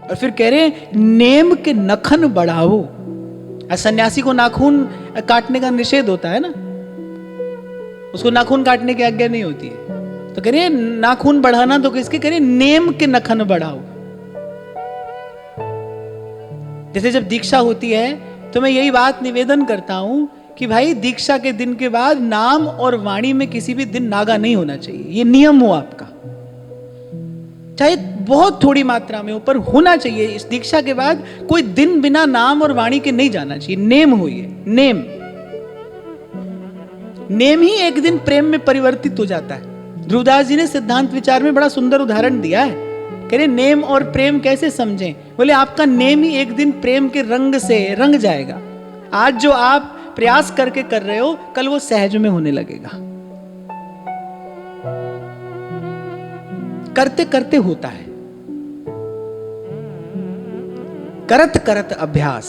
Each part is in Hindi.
और फिर कह रहे नेम के नखन बढ़ाओ। सन्यासी को नाखून काटने का निषेध होता है ना, उसको नाखून काटने की आज्ञा नहीं होती है। तो कह रहे नाखून बढ़ाना तो किसके, कह रहे नेम के नखन बढ़ाओ। जैसे जब दीक्षा होती है तो मैं यही बात निवेदन करता हूं कि भाई दीक्षा के दिन के बाद नाम और वाणी में किसी भी दिन नागा नहीं होना चाहिए। ये नियम हो आपका, चाहे बहुत थोड़ी मात्रा में हो पर होना चाहिए। इस दीक्षा के बाद कोई दिन बिना नाम और वाणी के नहीं जाना चाहिए। नेम हो ये, नेम। नेम ही एक दिन प्रेम में परिवर्तित हो जाता है। ध्रुवदास जी ने सिद्धांत विचार में बड़ा सुंदर उदाहरण दिया है। कह रहे नेम और प्रेम कैसे समझें, बोले आपका नेम ही एक दिन प्रेम के रंग से रंग जाएगा। आज जो आप प्रयास करके कर रहे हो, कल वो सहज में होने लगेगा। करते करते होता है, करत करत अभ्यास,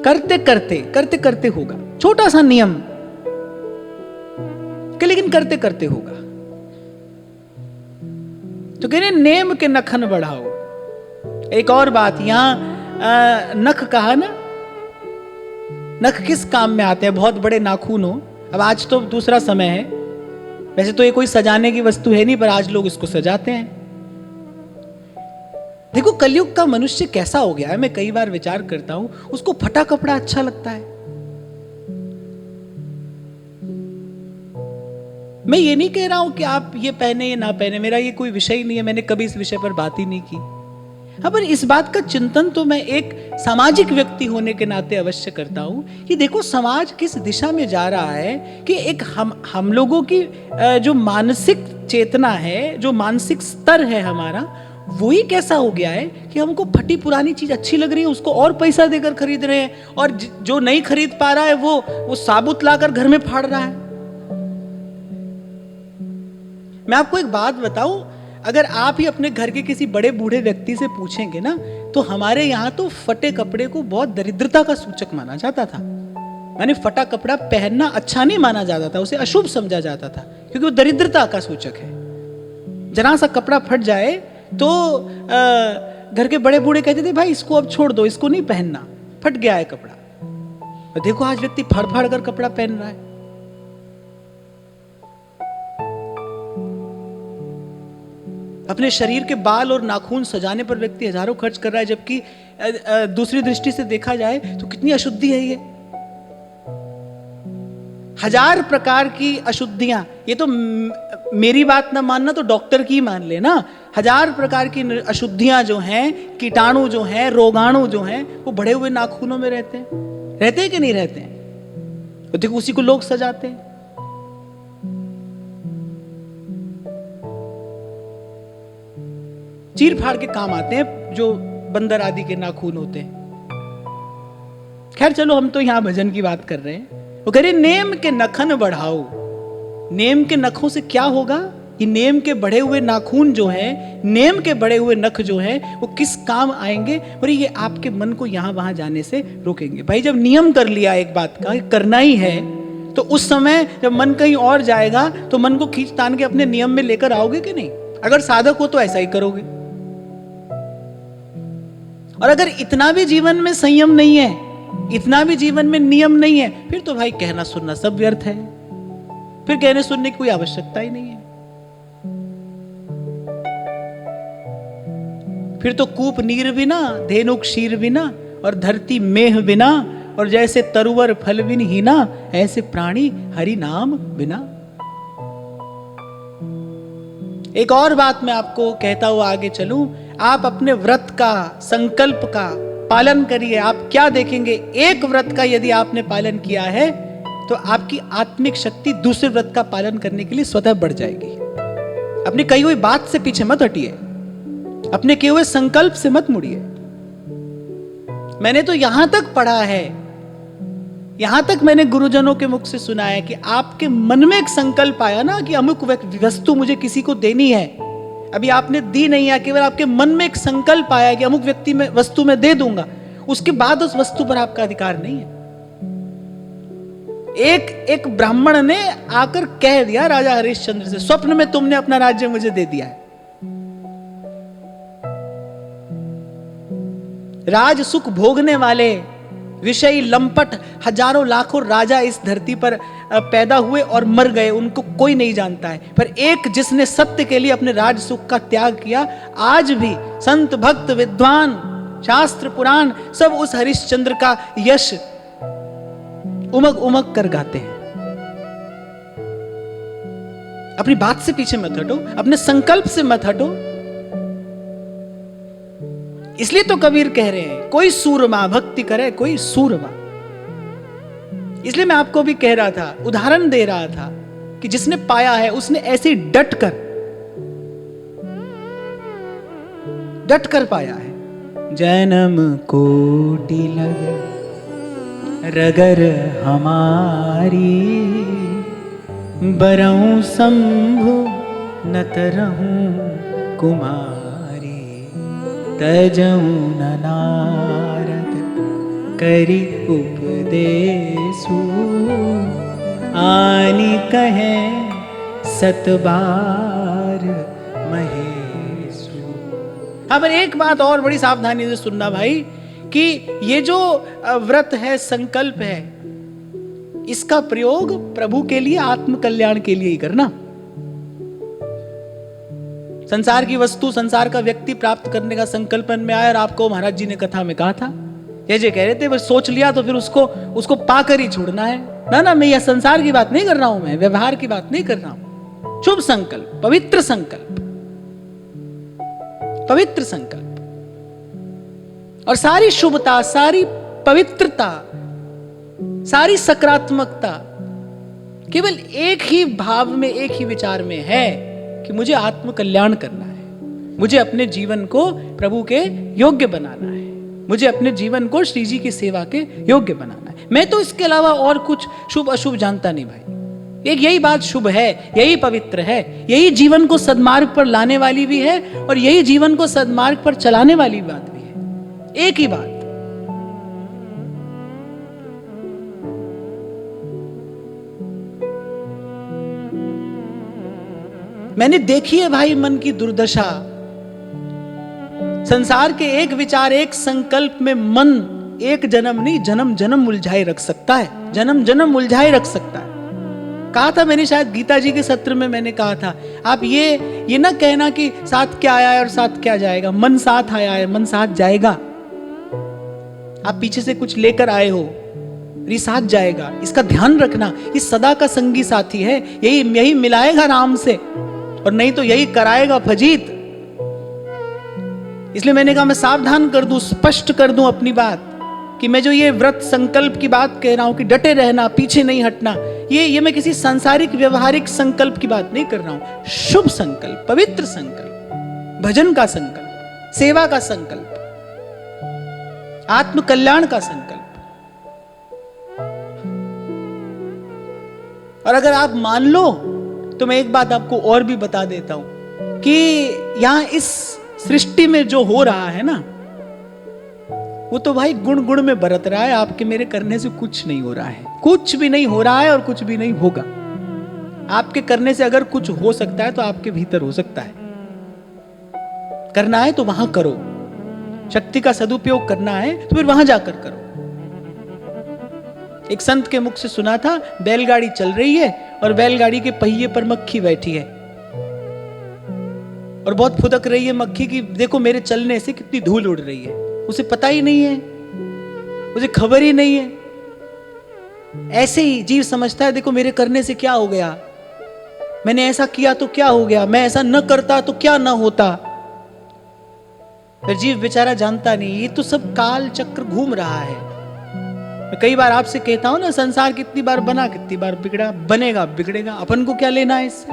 करते करते होगा। छोटा सा नियम कि लेकिन करते करते होगा। तो कह रहे नेम के नखन बढ़ाओ। एक और बात, यहां नख कहा ना, नख किस काम में आते हैं? बहुत बड़े नाखून हो। अब आज तो दूसरा समय है, वैसे तो ये कोई सजाने की वस्तु है नहीं, पर आज लोग इसको सजाते हैं। देखो कलयुग का मनुष्य कैसा हो गया है, मैं कई बार विचार करता हूं। उसको फटा कपड़ा अच्छा लगता है। मैं ये नहीं कह रहा हूं कि आप ये पहने या ना पहने, मेरा ये कोई विषय नहीं है, मैंने कभी इस विषय पर बात ही नहीं की। हाँ, पर इस बात का चिंतन तो मैं एक सामाजिक व्यक्ति होने के नाते अवश्य करता हूं कि देखो समाज किस दिशा में जा रहा है, कि एक हम लोगों की जो मानसिक चेतना है, जो मानसिक स्तर है हमारा, वही कैसा हो गया है कि हमको फटी पुरानी चीज अच्छी लग रही है, उसको और पैसा देकर खरीद रहे हैं, और जो नहीं खरीद पा रहा है वो साबुत लाकर घर में फाड़ रहा है। मैं आपको एक बात बताऊं, अगर आप ही अपने घर के किसी बड़े बूढ़े व्यक्ति से पूछेंगे ना, तो हमारे यहां तो फटे कपड़े को बहुत दरिद्रता का सूचक माना जाता था। माने फटा कपड़ा पहनना अच्छा नहीं माना जाता था, उसे अशुभ समझा जाता था, क्योंकि वो दरिद्रता का सूचक है। जरा सा कपड़ा फट जाए तो घर के बड़े बूढ़े कहते थे भाई इसको अब छोड़ दो, इसको नहीं पहनना, फट गया है कपड़ा। और देखो आज व्यक्ति फाड़ फाड़ कर कपड़ा पहन रहा है। अपने शरीर के बाल और नाखून सजाने पर व्यक्ति हजारों खर्च कर रहा है, जबकि दूसरी दृष्टि से देखा जाए तो कितनी अशुद्धि है ये। हजार प्रकार की अशुद्धियां, ये तो मेरी बात ना मानना तो डॉक्टर की मान लेना। हजार प्रकार की अशुद्धियां जो हैं, कीटाणु जो हैं, रोगाणु जो हैं, वो बढ़े हुए नाखूनों में रहते हैं कि नहीं रहते हैं? तो देखो उसी को लोग सजाते हैं। चीर फाड़ के काम आते हैं जो बंदर आदि के नाखून होते हैं। खैर चलो, हम तो यहां भजन की बात कर रहे हैं। वो कह रहे नेम के नखन बढ़ाओ। नेम के नखों से क्या होगा? ये नेम के बढ़े हुए नाखून जो है, नेम के बढ़े हुए नख जो है, वो किस काम आएंगे? और ये आपके मन को यहां वहां जाने से रोकेंगे। भाई जब नियम कर लिया एक बात का, करना ही है, तो उस समय जब मन कहीं और जाएगा तो मन को खींच तान के अपने नियम में लेकर आओगे कि नहीं? अगर साधक हो तो ऐसा ही करोगे। और अगर इतना भी जीवन में संयम नहीं है, इतना भी जीवन में नियम नहीं है, फिर तो भाई कहना सुनना सब व्यर्थ है। फिर कहने सुनने की कोई आवश्यकता ही नहीं है। फिर तो कूप नीर बिना, धेनु क्षीर बिना, और धरती मेह बिना, और जैसे तरुवर फल बिन हीना, ऐसे प्राणी हरि नाम बिना। एक और बात मैं आपको कहता हुआ आगे चलूं, आप अपने व्रत का, संकल्प का पालन करिए। आप क्या देखेंगे, एक व्रत का यदि आपने पालन किया है तो आपकी आत्मिक शक्ति दूसरे व्रत का पालन करने के लिए स्वतः बढ़ जाएगी। अपनी कही हुई बात से पीछे मत हटिए, अपने किए हुए संकल्प से मत मुड़िए। मैंने तो यहां तक पढ़ा है, यहां तक मैंने गुरुजनों के मुख से सुना है कि आपके मन में एक संकल्प आया ना कि अमुक वस्तु मुझे किसी को देनी है, अभी आपने दी नहीं है, केवल आपके मन में एक संकल्प आया कि अमुक व्यक्ति में वस्तु में दे दूंगा, उसके बाद उस वस्तु पर आपका अधिकार नहीं है। एक ब्राह्मण ने आकर कह दिया राजा हरिश्चंद्र से, स्वप्न में तुमने अपना राज्य मुझे दे दिया है। राज सुख भोगने वाले विषयी लंपट हजारों लाखों राजा इस धरती पर पैदा हुए और मर गए, उनको कोई नहीं जानता है। पर एक जिसने सत्य के लिए अपने राज सुख का त्याग किया, आज भी संत भक्त विद्वान शास्त्र पुराण सब उस हरिश्चंद्र का यश उमग उमग कर गाते हैं। अपनी बात से पीछे मत हटो, अपने संकल्प से मत हटो। इसलिए तो कबीर कह रहे हैं, कोई सूरमा भक्ति करे कोई सूरमा। इसलिए मैं आपको भी कह रहा था, उदाहरण दे रहा था कि जिसने पाया है उसने ऐसे डट कर पाया है। जन्म कोटि लग रगर हमारी, बरऊं शंभु न तरहूं कुमारी, तजऊं न नारद करी उपदेशु, आनी कहे सतबार महेशु। हाँ, पर एक बात और बड़ी सावधानी से सुनना भाई, कि ये जो व्रत है, संकल्प है, इसका प्रयोग प्रभु के लिए, आत्म कल्याण के लिए ही करना। संसार की वस्तु, संसार का व्यक्ति प्राप्त करने का संकल्प में आया, और आपको महाराज जी ने कथा में कहा था, ये कह रहे थे, बस सोच लिया तो फिर उसको पाकर ही छोड़ना है ना। मैं यह संसार की बात नहीं कर रहा हूं, मैं व्यवहार की बात नहीं कर रहा हूं। शुभ संकल्प, पवित्र संकल्प, पवित्र संकल्प, और सारी शुभता, सारी पवित्रता, सारी सकारात्मकता केवल एक ही भाव में, एक ही विचार में है कि मुझे आत्म कल्याण करना है, मुझे अपने जीवन को प्रभु के योग्य बनाना है, मुझे अपने जीवन को श्री जी की सेवा के योग्य बनाना है। मैं तो इसके अलावा और कुछ शुभ अशुभ जानता नहीं भाई। एक यही बात शुभ है, यही पवित्र है, यही जीवन को सद्मार्ग पर लाने वाली भी है, और यही जीवन को सद्मार्ग पर चलाने वाली बात भी है। एक ही बात। मैंने देखी है भाई मन की दुर्दशा। संसार के एक विचार, एक संकल्प में मन एक जन्म नहीं, जन्म जन्म उलझाए रख सकता है, जन्म जन्म उलझाए रख सकता है। कहा था मैंने, शायद गीता जी के सत्र में मैंने कहा था, आप ये ना कहना कि साथ क्या आया है और साथ क्या जाएगा। मन साथ आया है, मन साथ जाएगा। आप पीछे से कुछ लेकर आए हो, ये साथ जाएगा, इसका ध्यान रखना। ये सदा का संगी साथी है, यही मिलाएगा राम से, और नहीं तो यही कराएगा फजीत। इसलिए मैंने कहा मैं सावधान कर दूं, स्पष्ट कर दूं अपनी बात, कि मैं जो ये व्रत संकल्प की बात कह रहा हूं कि डटे रहना, पीछे नहीं हटना, ये मैं किसी सांसारिक व्यवहारिक संकल्प की बात नहीं कर रहा हूं। शुभ संकल्प, पवित्र संकल्प, भजन का संकल्प, सेवा का संकल्प, आत्म कल्याण का संकल्प। और अगर आप मान लो तो मैं एक बात आपको और भी बता देता हूं कि यहां इस सृष्टि में जो हो रहा है ना, वो तो भाई गुण गुण में बरत रहा है। आपके मेरे करने से कुछ नहीं हो रहा है, कुछ भी नहीं हो रहा है और कुछ भी नहीं होगा। आपके करने से अगर कुछ हो सकता है तो आपके भीतर हो सकता है। करना है तो वहां करो, शक्ति का सदुपयोग करना है तो फिर वहां जाकर करो। एक संत के मुख से सुना था, बैलगाड़ी चल रही है और बैलगाड़ी के पहिए पर मक्खी बैठी है और बहुत फुदक रही है मक्खी की, देखो मेरे चलने से कितनी धूल उड़ रही है। उसे पता ही नहीं है, उसे खबर ही नहीं है। ऐसे ही जीव समझता है, देखो मेरे करने से क्या हो गया, मैंने ऐसा किया तो क्या हो गया, मैं ऐसा न करता तो क्या न होता। फिर जीव बेचारा जानता नहीं, ये तो सब काल चक्र घूम रहा है। मैं कई बार आपसे कहता हूं ना, संसार कितनी बार बना, कितनी बार बिगड़ा, बनेगा बिगड़ेगा, अपन को क्या लेना है इससे,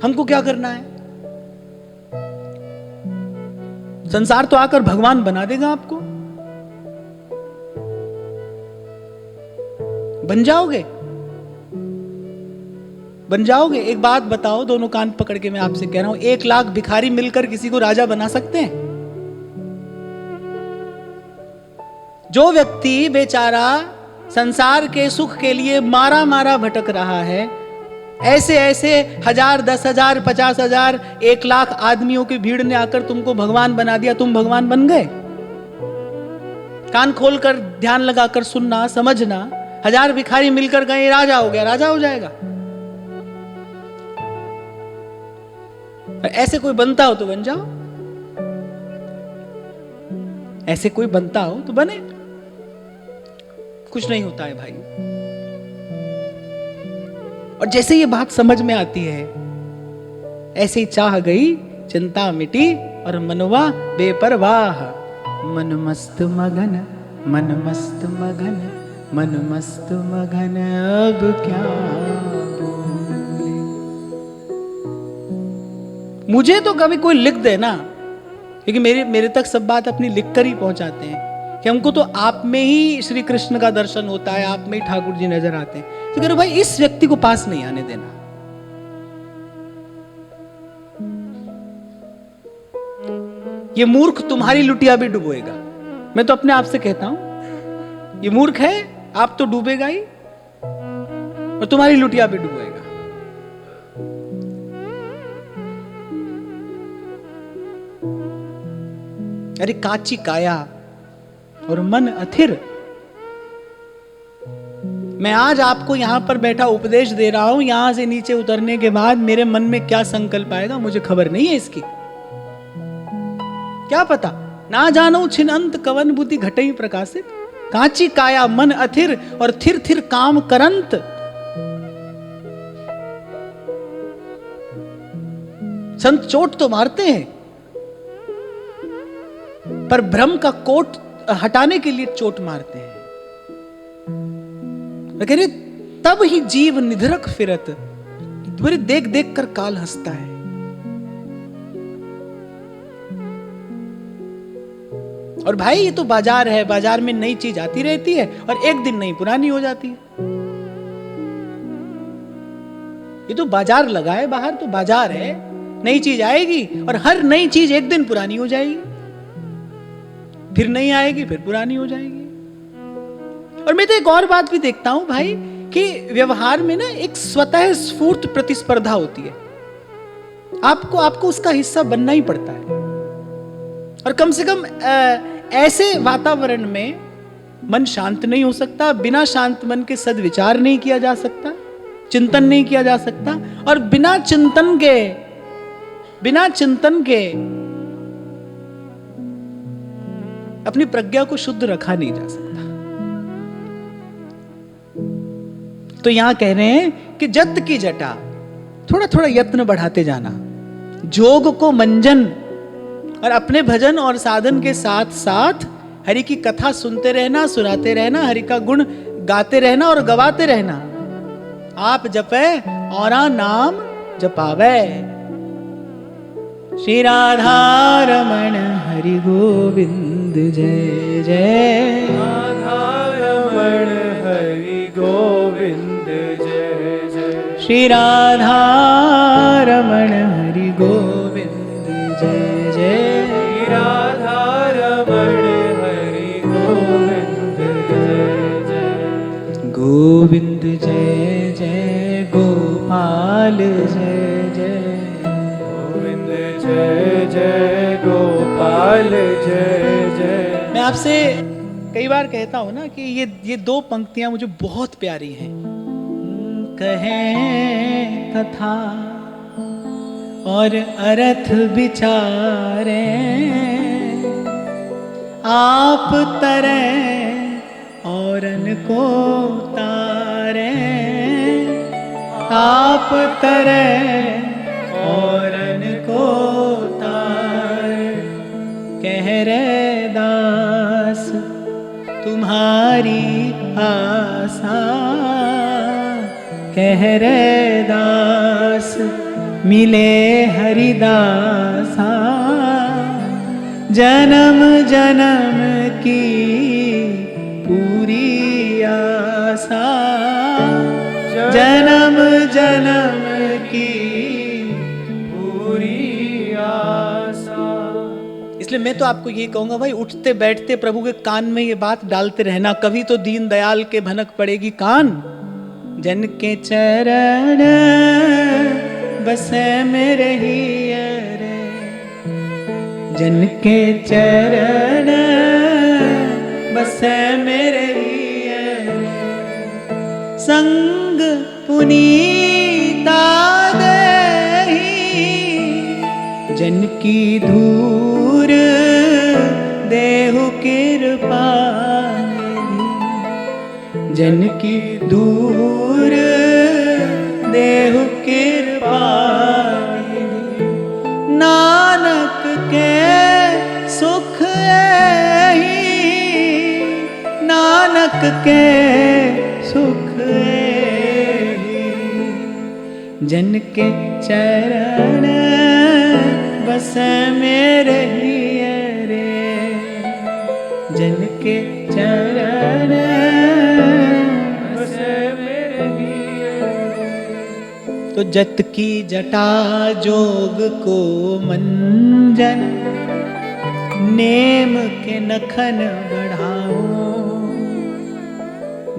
हमको क्या करना है। संसार तो आकर भगवान बना देगा आपको, बन जाओगे, बन जाओगे। एक बात बताओ, दोनों कान पकड़ के मैं आपसे कह रहा हूं, 1 लाख भिखारी मिलकर किसी को राजा बना सकते हैं? जो व्यक्ति बेचारा संसार के सुख के लिए मारा मारा भटक रहा है, ऐसे 1000, 10,000, 50,000, 1 लाख आदमियों की भीड़ ने आकर तुमको भगवान बना दिया, तुम भगवान बन गए? कान खोलकर ध्यान लगाकर सुनना, समझना। 1000 भिखारी मिलकर गए, राजा हो गया, राजा हो जाएगा। ऐसे कोई बनता हो तो बन जाओ, ऐसे कोई बनता हो तो बने। कुछ नहीं होता है भाई। और जैसे ये बात समझ में आती है, ऐसे ही चाह गई, चिंता मिटी और मनवा बेपरवाह। मन मस्त मगन, मन मस्त मगन, मन मस्त मगन, अब क्या बोले। मुझे तो कभी कोई लिख दे ना, क्योंकि मेरे तक सब बात अपनी लिख कर ही पहुंचाते हैं कि हमको तो आप में ही श्री कृष्ण का दर्शन होता है, आप में ही ठाकुर जी नजर आते हैं। तो कह रहे भाई इस व्यक्ति को पास नहीं आने देना। ये मूर्ख तुम्हारी लुटिया भी डुबोएगा। मैं तो अपने आप से कहता हूं, ये मूर्ख है, आप तो डूबेगा ही और तुम्हारी लुटिया भी डुबोएगा। अरे काची काया और मन अथिर। मैं आज आपको यहां पर बैठा उपदेश दे रहा हूं, यहां से नीचे उतरने के बाद मेरे मन में क्या संकल्प आएगा मुझे खबर नहीं है इसकी। क्या पता, ना जानो छिन अंत कवन बुद्धि घटई प्रकाशित। कांची काया मन अथिर और थिर थिर काम करंत। संत चोट तो मारते हैं, पर भ्रम का कोट हटाने के लिए चोट मारते हैं। तब ही जीव निधरक फिरत, बड़े देख देख कर काल हंसता है। और भाई ये तो बाजार है, बाजार में नई चीज आती रहती है और एक दिन नई पुरानी हो जाती है। ये तो बाजार लगा है, बाहर तो बाजार है, नई चीज आएगी और हर नई चीज एक दिन पुरानी हो जाएगी, फिर नई आएगी, फिर पुरानी हो जाएगी। और मैं तो एक और बात भी देखता हूं भाई कि व्यवहार में ना एक स्वतः स्फूर्त प्रतिस्पर्धा होती है। आपको उसका हिस्सा बनना ही पड़ता है। और कम से कम ऐसे वातावरण में मन शांत नहीं हो सकता। बिना शांत मन के सद्विचार नहीं किया जा सकता, चिंतन नहीं किया जा सकता। और बिना चिंतन के अपनी प्रज्ञा को शुद्ध रखा नहीं जा सकता। तो यहां कह रहे हैं कि जत की जटा, थोड़ा थोड़ा यत्न बढ़ाते जाना, जोग को मंजन, और अपने भजन और साधन के साथ साथ हरि की कथा सुनते रहना, सुनाते रहना, हरि का गुण गाते रहना और गवाते रहना। आप जपे और नाम जपावे। श्री राधा रमण हरि गोविंद जय जय। राधा रमण हरि गोविंद जय जय। श्री राधा रमण हरि गोविंद जय जय। श्री राधा रमण हरि गोविंद जय जय। गोविंद जय जय, गोपाल जय जय। गोविंद जय जय, गोपाल जय जय। मैं आपसे कई बार कहता हूं ना कि ये दो पंक्तियां मुझे बहुत प्यारी हैं। कहें कथा और अर्थ विचारे, आप तरें औरन को तारे। आप तरें औरन को तारे। कह रे दास तुम्हारी आशा, कह रे दास मिले हरिदासा। जन्म जन्म की पूरी आशा, जन्म जन्म की पूरी आशा। इसलिए मैं तो आपको ये कहूंगा भाई, उठते बैठते प्रभु के कान में ये बात डालते रहना। कभी तो दीन दयाल के भनक पड़ेगी कान। जन के चरण बसे में रही रे, जन के चरण बसे मेरे हिये रे। संग पुनीता देहि जन की धूर देहु कृपा निधि। जन की धूर देहु कृपा निधि। नानक के सुख एहि नानक के सुख एहि जन के चरण बस मेरे हिये रे। जन के चरण बस मेरे हिये रे। तो जत की जटा जोग को मंजन नेम के नखन बढ़ाओ।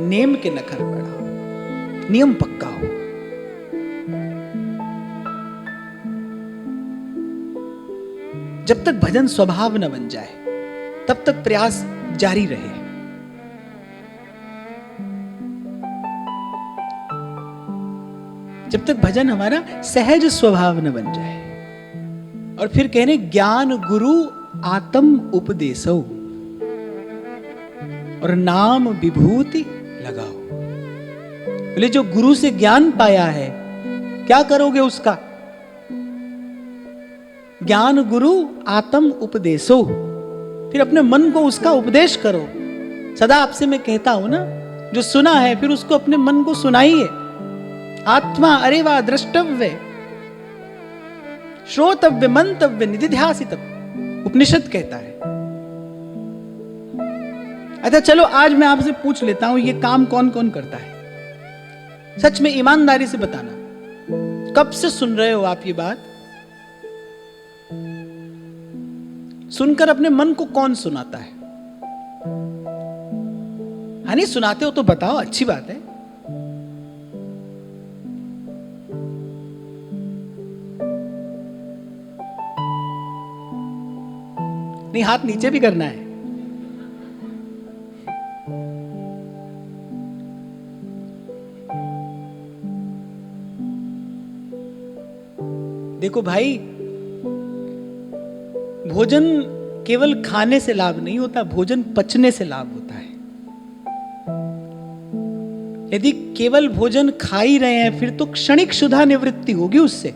नेम के नखन बढ़ाओ, नियम पक्का हो। जब तक भजन स्वभाव न बन जाए तब तक प्रयास जारी रहे। जब तक भजन हमारा सहज स्वभाव न बन जाए। और फिर कह रहे ज्ञान गुरु आत्म उपदेशो और नाम विभूति लगाओ। बोले जो गुरु से ज्ञान पाया है क्या करोगे उसका? ज्ञान गुरु आत्म उपदेशो, फिर अपने मन को उसका उपदेश करो। सदा आपसे मैं कहता हूं ना, जो सुना है फिर उसको अपने मन को सुनाइए। आत्मा अरे वा द्रष्टव्य श्रोतव्य मंतव्य निधिध्यासितव्य उपनिषद कहता है। अच्छा चलो आज मैं आपसे पूछ लेता हूं ये काम कौन कौन करता है? सच में ईमानदारी से बताना, कब से सुन रहे हो आप ये बात? सुनकर अपने मन को कौन सुनाता है? हाँ नहीं सुनाते हो तो बताओ, अच्छी बात है। नहीं हाथ नीचे भी करना है। देखो भाई, भोजन केवल खाने से लाभ नहीं होता, भोजन पचने से लाभ होता है। यदि केवल भोजन खा ही रहे हैं फिर तो क्षणिक क्षुधा निवृत्ति होगी उससे,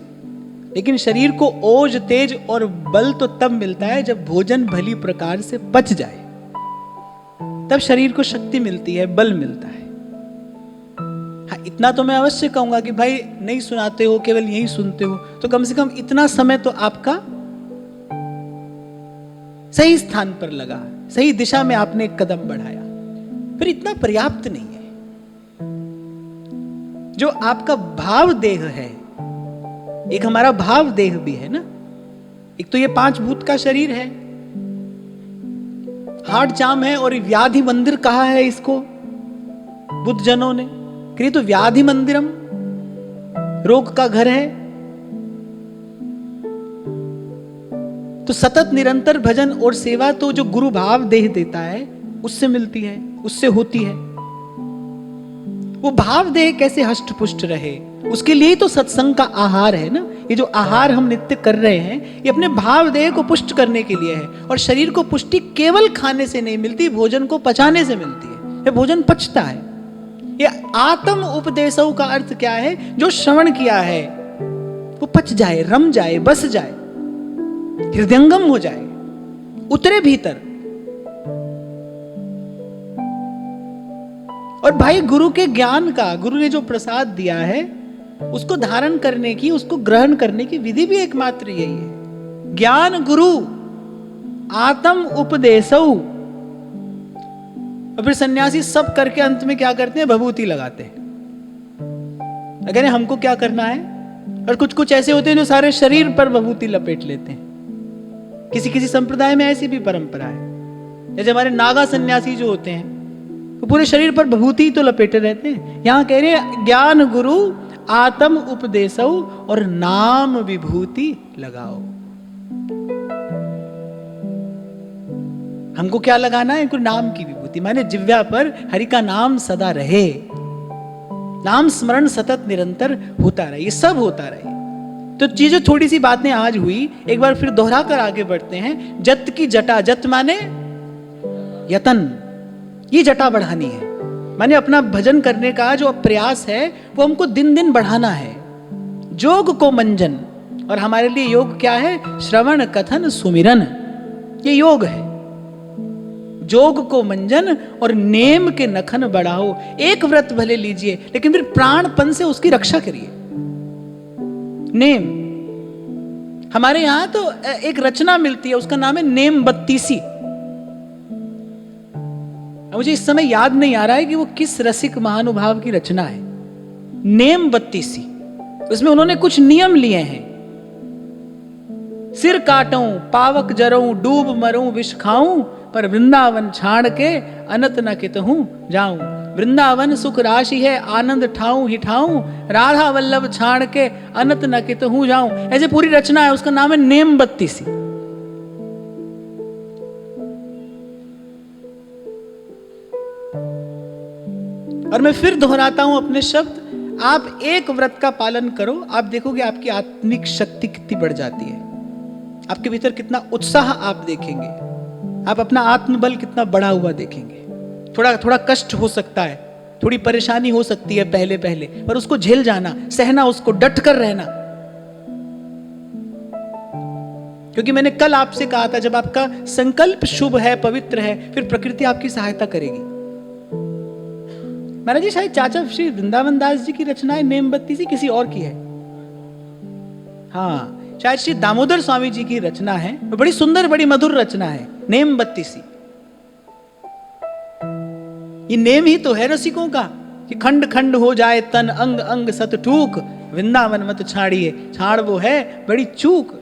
लेकिन शरीर को ओज तेज और बल तो तब मिलता है जब भोजन भली प्रकार से पच जाए, तब शरीर को शक्ति मिलती है, बल मिलता है। हाँ इतना तो मैं अवश्य कहूंगा कि भाई नहीं सुनाते हो, केवल यही सुनते हो, तो कम से कम इतना समय तो आपका सही स्थान पर लगा, सही दिशा में आपने एक कदम बढ़ाया, फिर इतना पर्याप्त नहीं है। जो आपका भाव देह है, एक हमारा भाव देह भी है ना, एक तो ये 5 भूत का शरीर है, हार्ट जाम है और व्याधि मंदिर कहा है इसको बुद्ध जनों ने, कि तो व्याधि मंदिरम, रोग का घर है। तो सतत निरंतर भजन और सेवा तो जो गुरु भाव देह देता है उससे मिलती है, उससे होती है। वो भाव देह कैसे हष्ट पुष्ट रहे, उसके लिए तो सत्संग का आहार है ना। ये जो आहार हम नित्य कर रहे हैं ये अपने भाव देह को पुष्ट करने के लिए है। और शरीर को पुष्टि केवल खाने से नहीं मिलती, भोजन को पचाने से मिलती है। ये भोजन पचता है। ये आत्म उपदेशों का अर्थ क्या है? जो श्रवण किया है वो पच जाए, रम जाए, बस जाए, हृदयंगम हो जाए, उतरे भीतर। और भाई गुरु के ज्ञान का, गुरु ने जो प्रसाद दिया है उसको धारण करने की, उसको ग्रहण करने की विधि भी एकमात्र यही है। ज्ञान गुरु आत्म उपदेशौ। और फिर सन्यासी सब करके अंत में क्या करते हैं? भभूति लगाते हैं। अगर हमको क्या करना है? और कुछ कुछ ऐसे होते हैं जो सारे शरीर पर भभूति लपेट लेते हैं। किसी किसी संप्रदाय में ऐसी भी परंपरा है। जैसे हमारे नागा सन्यासी जो होते हैं वो पूरे शरीर पर भभूति तो लपेटे रहते हैं। यहां कह रहे हैं ज्ञान गुरु आत्म उपदेशो और नाम विभूति लगाओ। हमको क्या लगाना है? नाम की विभूति। भवति, माने जिह्वा पर हरि का नाम सदा रहे, नाम स्मरण सतत निरंतर होता रहे, ये सब होता रहे। तो चीजें थोड़ी सी बातें आज हुई, एक बार फिर दोहरा कर आगे बढ़ते हैं। जत की जटा, जत माने यतन, ये जटा बढ़ानी है, माने अपना भजन करने का जो प्रयास है वो हमको दिन दिन बढ़ाना है। जोग को मंजन, और हमारे लिए योग क्या है? श्रवण कथन सुमिरन, ये योग है। जोग को मंजन और नेम के नखन बढ़ाओ। एक व्रत भले लीजिए लेकिन फिर प्राणपन से उसकी रक्षा करिए। नेम, हमारे यहां तो एक रचना मिलती है, उसका नाम है नेम बत्तीसी। मुझे इस समय याद नहीं आ रहा है कि वो किस रसिक महानुभाव की रचना है। नेम बत्तीसी, उसमें उन्होंने कुछ नियम लिए हैं। सिर काटूं, पावक जरूं, डूब मरूं, विष खाऊं, पर वृंदावन छाड़ के अनत न कितहूं जाऊं। वृंदावन सुख राशि है, आनंद ठाऊं ही ठाऊं, राधा वल्लभ छाड़ के अनत न कितहूं जाऊं। ऐसे पूरी रचना है, उसका नाम है नेम बत्तीसी। और मैं फिर दोहराता हूं अपने शब्द, आप एक व्रत का पालन करो, आप देखोगे आपकी आत्मिक शक्ति कितनी बढ़ जाती है, आपके भीतर कितना उत्साह आप देखेंगे, आप अपना आत्मबल कितना बढ़ा हुआ देखेंगे। थोड़ा थोड़ा कष्ट हो सकता है, थोड़ी परेशानी हो सकती है पहले पहले, पर उसको झेल जाना, सहना, उसको डट कर रहना। क्योंकि मैंने कल आपसे कहा था, जब आपका संकल्प शुभ है, पवित्र है, फिर प्रकृति आपकी सहायता करेगी। महाराज जी, शायद चाचा श्री वृंदावन दास जी की रचना है नेम बत्तीसी, किसी और की है? हाँ, शायद श्री दामोदर स्वामी जी की रचना है, बड़ी सुंदर, बड़ी मधुर रचना है नेम बत्तीसी। ये नेम ही तो है रसिकों का कि खंड खंड हो जाए तन, अंग अंग सत टूक, वृंदावन मत छाड़िए, छाड़ वो है बड़ी चूक।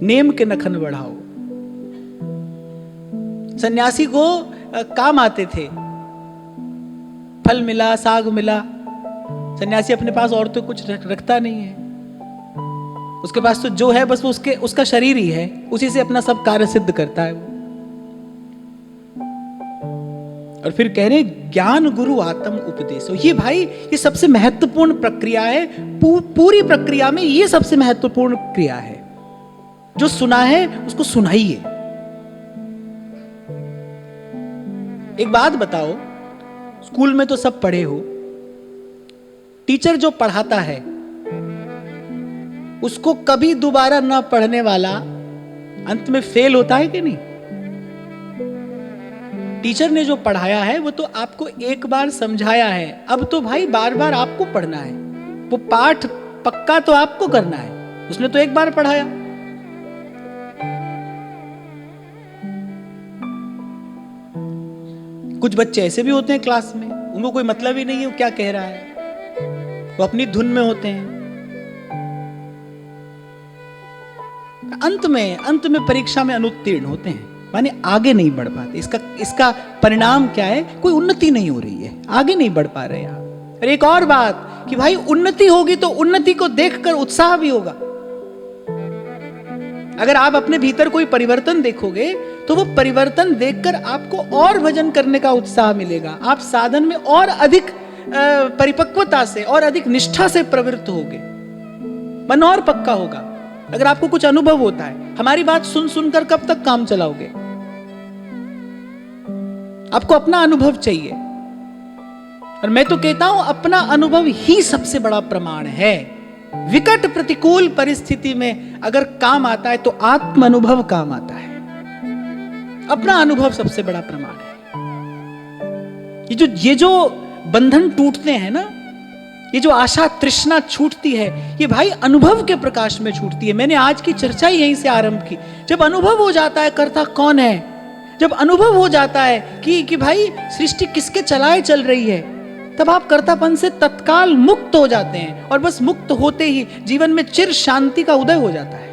नेम के नखन बढ़ाओ। सन्यासी को काम आते थे, फल मिला, साग मिला। सन्यासी अपने पास और तो कुछ रखता नहीं है, उसके पास तो जो है बस वो उसका शरीर ही है, उसी से अपना सब कार्य सिद्ध करता है वो। और फिर कह रहे ज्ञान गुरु आत्म उपदेशो। ये भाई, ये सबसे महत्वपूर्ण प्रक्रिया है, पूरी प्रक्रिया में ये सबसे महत्वपूर्ण क्रिया है। जो सुना है उसको सुनाइए। एक बात बताओ, स्कूल में तो सब पढ़े हो, टीचर जो पढ़ाता है उसको कभी दोबारा ना पढ़ने वाला अंत में फेल होता है कि नहीं? टीचर ने जो पढ़ाया है वो तो आपको एक बार समझाया है, अब तो भाई बार बार आपको पढ़ना है। वो पाठ पक्का तो आपको करना है, उसने तो एक बार पढ़ाया। कुछ बच्चे ऐसे भी होते हैं क्लास में, उनको कोई मतलब ही नहीं है वो क्या कह रहा है, वो अपनी धुन में होते हैं। अंत में परीक्षा में अनुत्तीर्ण होते हैं, माने आगे नहीं बढ़ पाते। इसका परिणाम क्या है? कोई उन्नति नहीं हो रही है, आगे नहीं बढ़ पा रहे आप। और एक और बात कि भाई उन्नति होगी तो उन्नति को देखकर उत्साह भी होगा। अगर आप अपने भीतर कोई परिवर्तन देखोगे तो वो परिवर्तन देखकर आपको और भजन करने का उत्साह मिलेगा। आप साधन में और अधिक परिपक्वता से और अधिक निष्ठा से प्रवृत्त होगे, मन और पक्का होगा। अगर आपको कुछ अनुभव होता है, हमारी बात सुन सुनकर कब तक काम चलाओगे? आपको अपना अनुभव चाहिए। और मैं तो कहता हूं अपना अनुभव ही सबसे बड़ा प्रमाण है। विकट प्रतिकूल परिस्थिति में अगर काम आता है तो आत्म अनुभव काम आता है। अपना अनुभव सबसे बड़ा प्रमाण है। ये जो बंधन टूटते हैं ना, ये जो आशा तृष्णा छूटती है, ये भाई अनुभव के प्रकाश में छूटती है। मैंने आज की चर्चा ही यहीं से आरंभ की। जब अनुभव हो जाता है कर्ता कौन है, जब अनुभव हो जाता है कि भाई सृष्टि किसके चलाए चल रही है, तब आप कर्तापन से तत्काल मुक्त हो जाते हैं। और बस मुक्त होते ही जीवन में चिर शांति का उदय हो जाता है,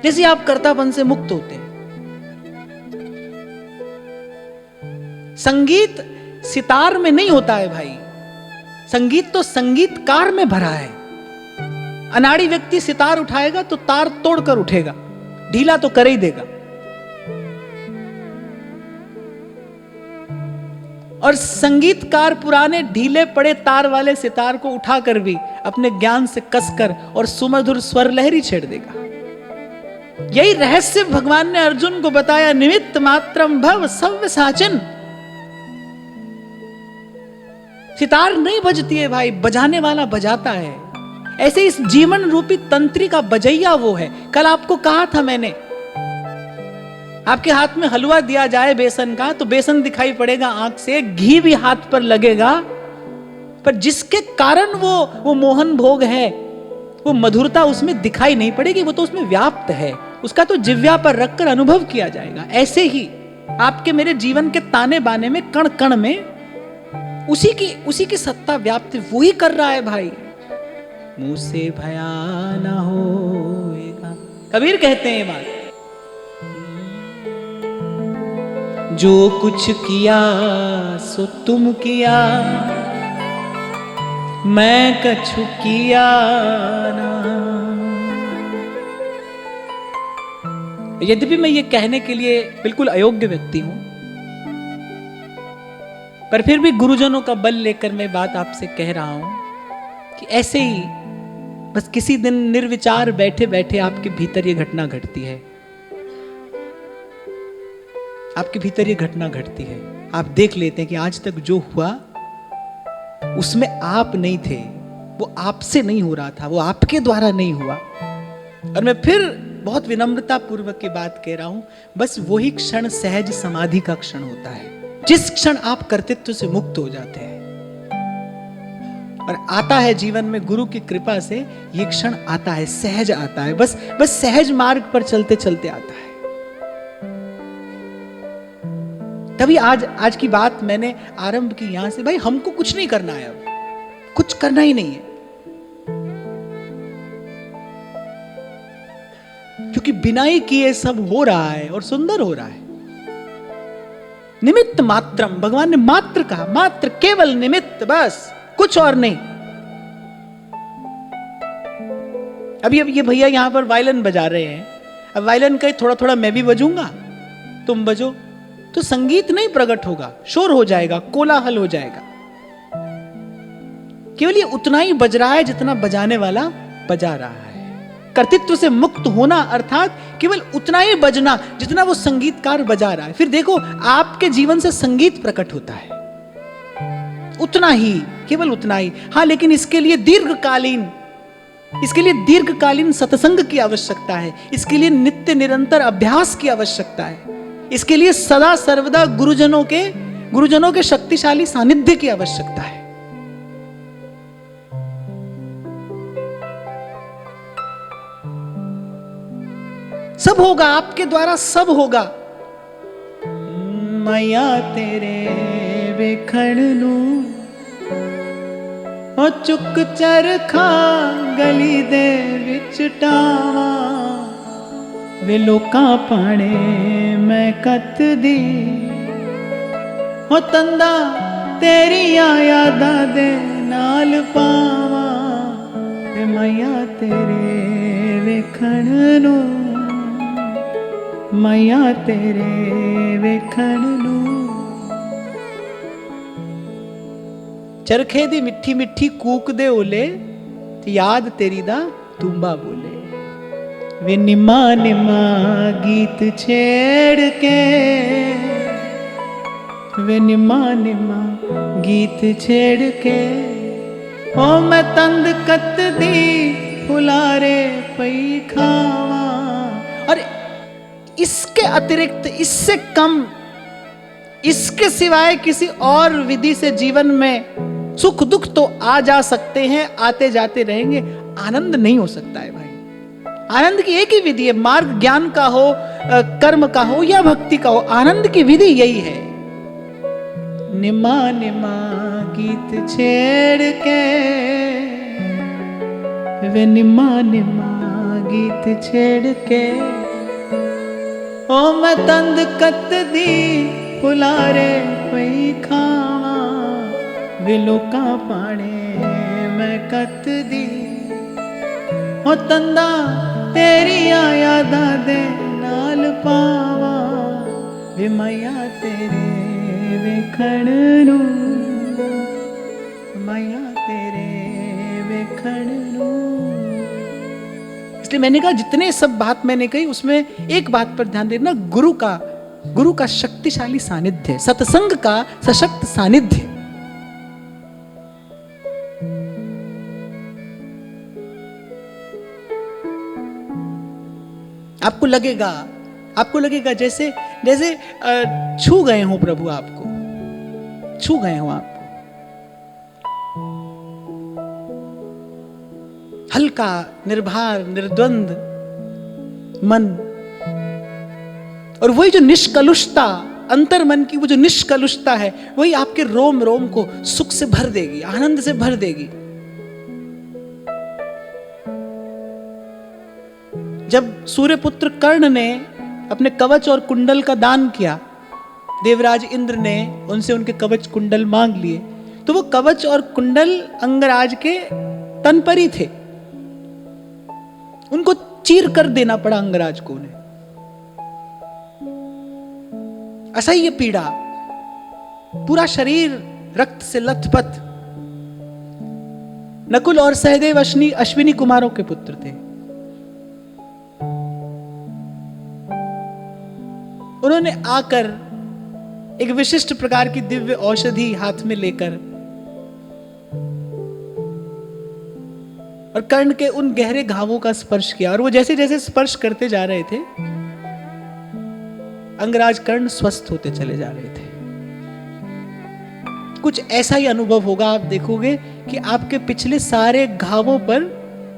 जैसे आप कर्तापन से मुक्त होते हैं। संगीत सितार में नहीं होता है भाई, संगीत तो संगीतकार में भरा है। अनाड़ी व्यक्ति सितार उठाएगा तो तार तोड़कर उठेगा, ढीला तो कर ही देगा। और संगीतकार पुराने ढीले पड़े तार वाले सितार को उठाकर भी अपने ज्ञान से कसकर और सुमधुर स्वर लहरी छेड़ देगा। यही रहस्य भगवान ने अर्जुन को बताया, निमित्त मात्रम भव सव्य साचन। सितार नहीं बजती है भाई, बजाने वाला बजाता है। ऐसे इस जीवन रूपी तंत्री का बजैया वो है। कल आपको कहा था मैंने, आपके हाथ में हलवा दिया जाए बेसन का तो बेसन दिखाई पड़ेगा आंख से, घी भी हाथ पर लगेगा, पर जिसके कारण वो मोहन भोग है, वो मधुरता उसमें दिखाई नहीं पड़ेगी, वो तो उसमें व्याप्त है, उसका तो जिह्वा पर रखकर अनुभव किया जाएगा। ऐसे ही आपके मेरे जीवन के ताने बाने में, कण कण में उसी की सत्ता व्याप्त वही कर रहा है भाई। मुंह से भया ना होएगा, कबीर कहते हैं ये बात। जो कुछ किया सो तुम किया, मैं कछु किया ना। यद्यपि मैं ये कहने के लिए बिल्कुल अयोग्य व्यक्ति हूं, पर फिर भी गुरुजनों का बल लेकर मैं बात आपसे कह रहा हूं कि ऐसे ही बस किसी दिन निर्विचार बैठे बैठे आपके भीतर ये घटना घटती है, आपके भीतर ये घटना घटती है। आप देख लेते हैं कि आज तक जो हुआ उसमें आप नहीं थे, वो आपसे नहीं हो रहा था, वो आपके द्वारा नहीं हुआ। और मैं फिर बहुत विनम्रता पूर्वक की बात कह रहा हूं, बस वही क्षण सहज समाधि का क्षण होता है, जिस क्षण आप कर्तृत्व से मुक्त हो जाते हैं। और आता है जीवन में गुरु की कृपा से ये क्षण आता है, सहज आता है, बस सहज मार्ग पर चलते चलते आता है। तभी आज की बात मैंने आरंभ की यहां से, भाई हमको कुछ नहीं करना है, अब कुछ करना ही नहीं है, क्योंकि बिना ही किए सब हो रहा है और सुंदर हो रहा है। निमित्त मात्रम, भगवान ने मात्र कहा, मात्र केवल निमित्त, बस कुछ और नहीं। अभी ये भैया यहां पर वायलिन बजा रहे हैं, अब वायलिन का थोड़ा थोड़ा मैं भी बजूंगा, तुम बजो, तो संगीत नहीं प्रकट होगा, शोर हो जाएगा, कोलाहल हो जाएगा। केवल ये उतना ही बज रहा है जितना बजाने वाला बजा रहा है। कर्तृत्व से मुक्त होना अर्थात केवल उतना ही बजना जितना वो संगीतकार बजा रहा है। फिर देखो आपके जीवन से संगीत प्रकट होता है, उतना ही, केवल उतना ही। हाँ, लेकिन इसके लिए दीर्घकालीन सत्संग की आवश्यकता है, इसके लिए नित्य निरंतर अभ्यास की आवश्यकता है, इसके लिए सदा सर्वदा गुरुजनों के शक्तिशाली सानिध्य की आवश्यकता है। सब होगा, आपके द्वारा सब होगा। मैया तेरे वेखण नू ओ चुक चरखा गली दे विच टावा, वे लोकां पाणे मैं कत दी, हो तंदा तेरिया यादां दे नाल पावा, वे मैया तेरे वेखण नू, मैया तेरे वेखण नू। चरखे दी मिठी मिठी कूक दे ओले, याद तेरी दा तूंबा बोले, वे निमा निमा गीत छेड़ के, वे निमा निमा गीत छेड़ के, ओ मैं तंद कत दी फुलारे पई खावा। और इसके अतिरिक्त, इससे कम, इसके सिवाय किसी और विधि से जीवन में सुख दुख तो आ जा सकते हैं, आते जाते रहेंगे, आनंद नहीं हो सकता है भाई। आनंद की एक ही विधि है, मार्ग ज्ञान का हो, कर्म का हो या भक्ति का हो, आनंद की विधि यही है। निमा निमा गीत छेड़ के, वे निमा निमा गीत छेड़ के, ओ मैं तंद कत दी फुलारे पई खावा, वे लोकां पाणे मैं कत दी, ओ तंदा तेरिया यादां दे पावा वे मैया तेरे वेखणनु, मैया तेरे वेखणनु। इसलिए मैंने कहा जितने सब बात मैंने कही उसमें एक बात पर ध्यान देना, गुरु का शक्तिशाली सानिध्य, सत्संग का सशक्त सानिध्य। आपको लगेगा जैसे छू गए हो प्रभु, आपको छू गए हो, आपको हल्का, निर्भर, निर्द्वंद मन, और वही जो निष्कलुषता, अंतर मन की वो जो निष्कलुषता है, वही आपके रोम रोम को सुख से भर देगी, आनंद से भर देगी। जब सूर्यपुत्र कर्ण ने अपने कवच और कुंडल का दान किया, देवराज इंद्र ने उनसे उनके कवच कुंडल मांग लिए, तो वो कवच और कुंडल अंगराज के तन पर ही थे, उनको चीर कर देना पड़ा अंगराज को। उन्हें असह्य पीड़ा, पूरा शरीर रक्त से लथपथ। नकुल और सहदेव अश्विनी कुमारों के पुत्र थे। उन्होंने आकर एक विशिष्ट प्रकार की दिव्य औषधि हाथ में लेकर और कर्ण के उन गहरे घावों का स्पर्श किया, और वो जैसे जैसे स्पर्श करते जा रहे थे, अंगराज कर्ण स्वस्थ होते चले जा रहे थे। कुछ ऐसा ही अनुभव होगा, आप देखोगे कि आपके पिछले सारे घावों पर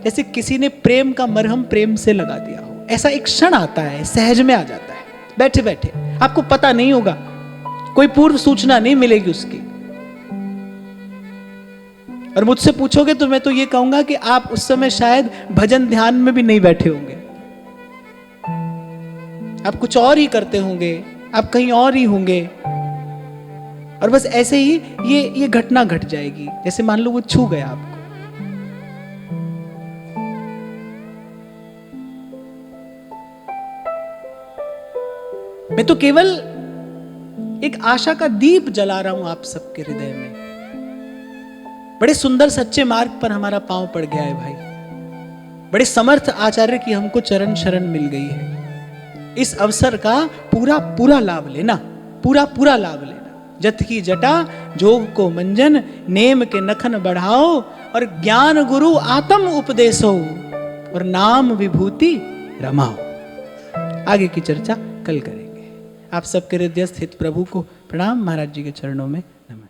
जैसे किसी ने प्रेम का मरहम प्रेम से लगा दिया हो। ऐसा एक क्षण आता है, सहज में आ जाता है, बैठे बैठे, आपको पता नहीं होगा, कोई पूर्व सूचना नहीं मिलेगी उसकी। और मुझसे पूछोगे तो मैं तो ये कहूंगा कि आप उस समय शायद भजन ध्यान में भी नहीं बैठे होंगे, आप कुछ और ही करते होंगे, आप कहीं और ही होंगे, और बस ऐसे ही ये घटना घट जाएगी, जैसे मान लो वो छू गया आपको। मैं तो केवल एक आशा का दीप जला रहा हूं आप सबके हृदय में। बड़े सुंदर सच्चे मार्ग पर हमारा पांव पड़ गया है भाई, बड़े समर्थ आचार्य की हमको चरण शरण मिल गई है। इस अवसर का पूरा लाभ लेना, पूरा लाभ लेना। जत की जटा जोग को मंजन, नेम के नखन बढ़ाओ, और ज्ञान गुरु आत्म उपदेशो, और नाम विभूति रमाओ। आगे की चर्चा कल करेंगे। आप सबके हृदय स्थित प्रभु को प्रणाम, महाराज जी के चरणों में नमन।